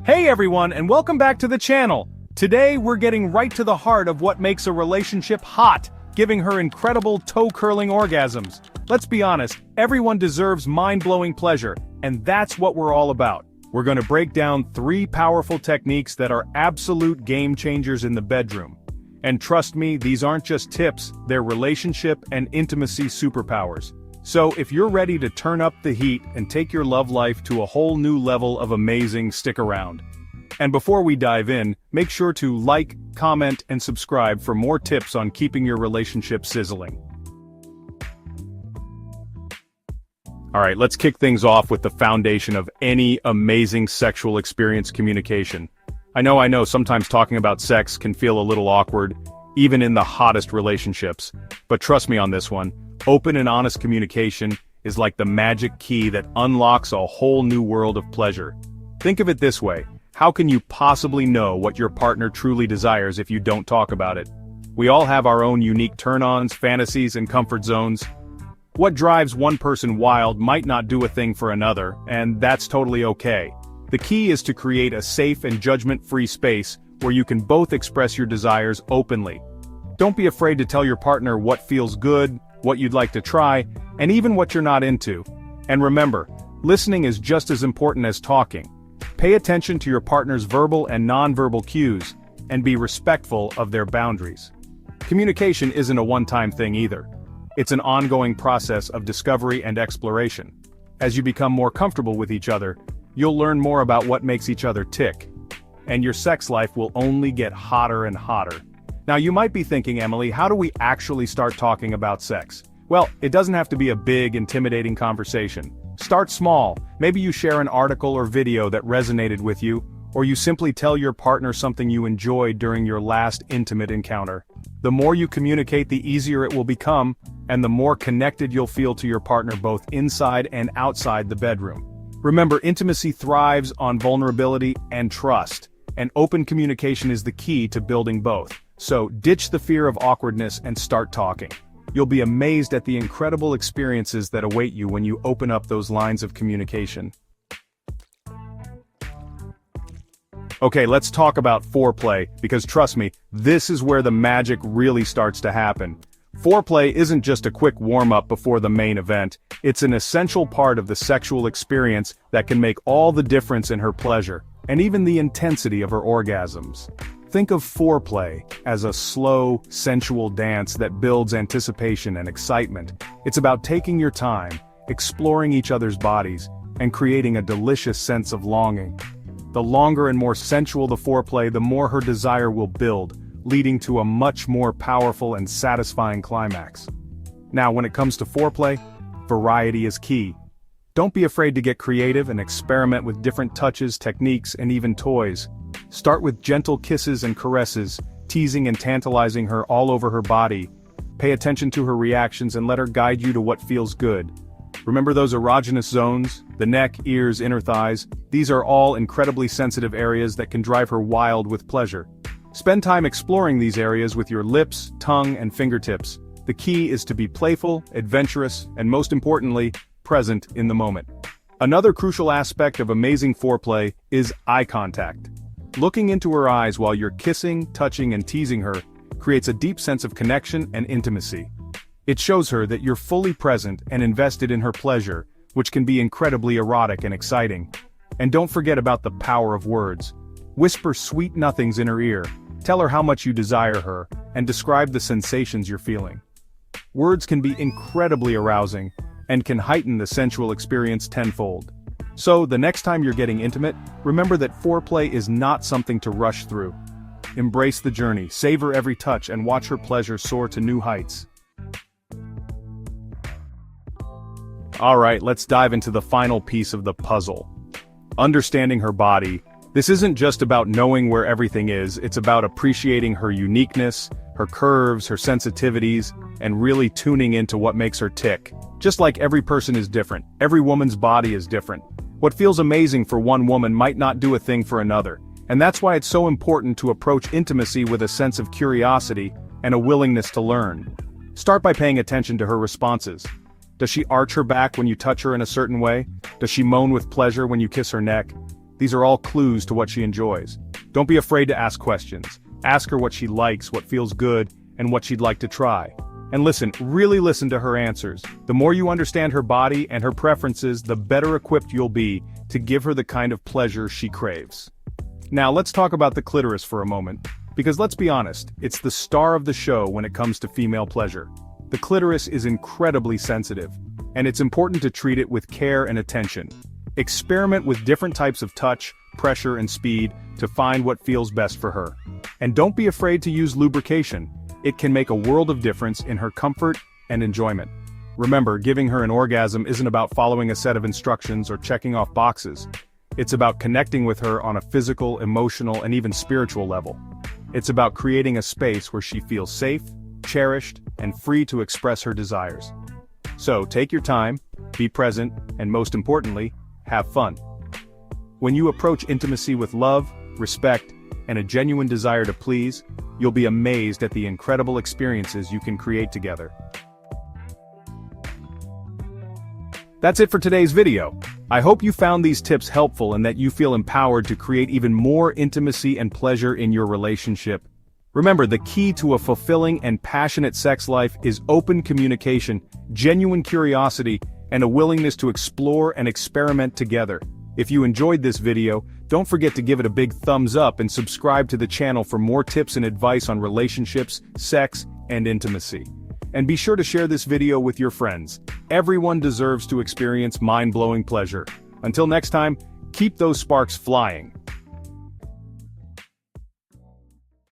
Hey everyone, and welcome back to the channel. Today we're getting right to the heart of what makes a relationship hot, giving her incredible toe-curling orgasms. Let's be honest, everyone deserves mind-blowing pleasure, and that's what we're all about. We're gonna break down 3 powerful techniques that are absolute game changers in the bedroom. And trust me, these aren't just tips, they're relationship and intimacy superpowers. So if you're ready to turn up the heat and take your love life to a whole new level of amazing, stick around. And before we dive in, make sure to like, comment, and subscribe for more tips on keeping your relationship sizzling. Alright, let's kick things off with the foundation of any amazing sexual experience: communication. I know, sometimes talking about sex can feel a little awkward, even in the hottest relationships. But trust me on this one, open and honest communication is like the magic key that unlocks a whole new world of pleasure. Think of it this way, how can you possibly know what your partner truly desires if you don't talk about it? We all have our own unique turn-ons, fantasies, and comfort zones. What drives one person wild might not do a thing for another, and that's totally okay. The key is to create a safe and judgment-free space where you can both express your desires openly. Don't be afraid to tell your partner what feels good, what you'd like to try, and even what you're not into. And remember, listening is just as important as talking. Pay attention to your partner's verbal and nonverbal cues, and be respectful of their boundaries. Communication isn't a one-time thing either. It's an ongoing process of discovery and exploration. As you become more comfortable with each other, you'll learn more about what makes each other tick. And your sex life will only get hotter and hotter. Now you might be thinking, Emily, how do we actually start talking about sex? Well, it doesn't have to be a big, intimidating conversation. Start small. Maybe you share an article or video that resonated with you, or you simply tell your partner something you enjoyed during your last intimate encounter. The more you communicate, the easier it will become, and the more connected you'll feel to your partner both inside and outside the bedroom. Remember, intimacy thrives on vulnerability and trust, and open communication is the key to building both. So ditch the fear of awkwardness and start talking. You'll be amazed at the incredible experiences that await you when you open up those lines of communication. Okay, let's talk about foreplay, because trust me, this is where the magic really starts to happen. Foreplay isn't just a quick warm-up before the main event, it's an essential part of the sexual experience that can make all the difference in her pleasure, and even the intensity of her orgasms. Think of foreplay as a slow, sensual dance that builds anticipation and excitement. It's about taking your time, exploring each other's bodies, and creating a delicious sense of longing. The longer and more sensual the foreplay, the more her desire will build, leading to a much more powerful and satisfying climax. Now, when it comes to foreplay, variety is key. Don't be afraid to get creative and experiment with different touches, techniques, and even toys. Start with gentle kisses and caresses, teasing and tantalizing her all over her body. Pay attention to her reactions and let her guide you to what feels good. Remember those erogenous zones? The neck, ears, inner thighs? These are all incredibly sensitive areas that can drive her wild with pleasure. Spend time exploring these areas with your lips, tongue, and fingertips. The key is to be playful, adventurous, and most importantly, present in the moment. Another crucial aspect of amazing foreplay is eye contact. Looking into her eyes while you're kissing, touching, and teasing her creates a deep sense of connection and intimacy. It shows her that you're fully present and invested in her pleasure, which can be incredibly erotic and exciting. And don't forget about the power of words. Whisper sweet nothings in her ear, tell her how much you desire her, and describe the sensations you're feeling. Words can be incredibly arousing, and can heighten the sensual experience tenfold. So, the next time you're getting intimate, remember that foreplay is not something to rush through. Embrace the journey, savor every touch, and watch her pleasure soar to new heights. Alright, let's dive into the final piece of the puzzle. Understanding her body. This isn't just about knowing where everything is, it's about appreciating her uniqueness, her curves, her sensitivities, and really tuning into what makes her tick. Just like every person is different, every woman's body is different. What feels amazing for one woman might not do a thing for another, and that's why it's so important to approach intimacy with a sense of curiosity and a willingness to learn. Start by paying attention to her responses. Does she arch her back when you touch her in a certain way? Does she moan with pleasure when you kiss her neck? These are all clues to what she enjoys. Don't be afraid to ask questions. Ask her what she likes, what feels good, and what she'd like to try. And listen, really listen to her answers. The more you understand her body and her preferences, the better equipped you'll be to give her the kind of pleasure she craves. Now let's talk about the clitoris for a moment, because let's be honest, it's the star of the show when it comes to female pleasure. The clitoris is incredibly sensitive, and it's important to treat it with care and attention. Experiment with different types of touch, pressure, and speed to find what feels best for her. And don't be afraid to use lubrication. It can make a world of difference in her comfort and enjoyment. Remember, giving her an orgasm isn't about following a set of instructions or checking off boxes. It's about connecting with her on a physical, emotional, and even spiritual level. It's about creating a space where she feels safe, cherished, and free to express her desires. So, take your time, be present, and most importantly, have fun. When you approach intimacy with love, respect, and a genuine desire to please, you'll be amazed at the incredible experiences you can create together. That's it for today's video. I hope you found these tips helpful and that you feel empowered to create even more intimacy and pleasure in your relationship. Remember, the key to a fulfilling and passionate sex life is open communication, genuine curiosity, and a willingness to explore and experiment together. If you enjoyed this video, don't forget to give it a big thumbs up and subscribe to the channel for more tips and advice on relationships, sex, and intimacy. And be sure to share this video with your friends. Everyone deserves to experience mind-blowing pleasure. Until next time, keep those sparks flying.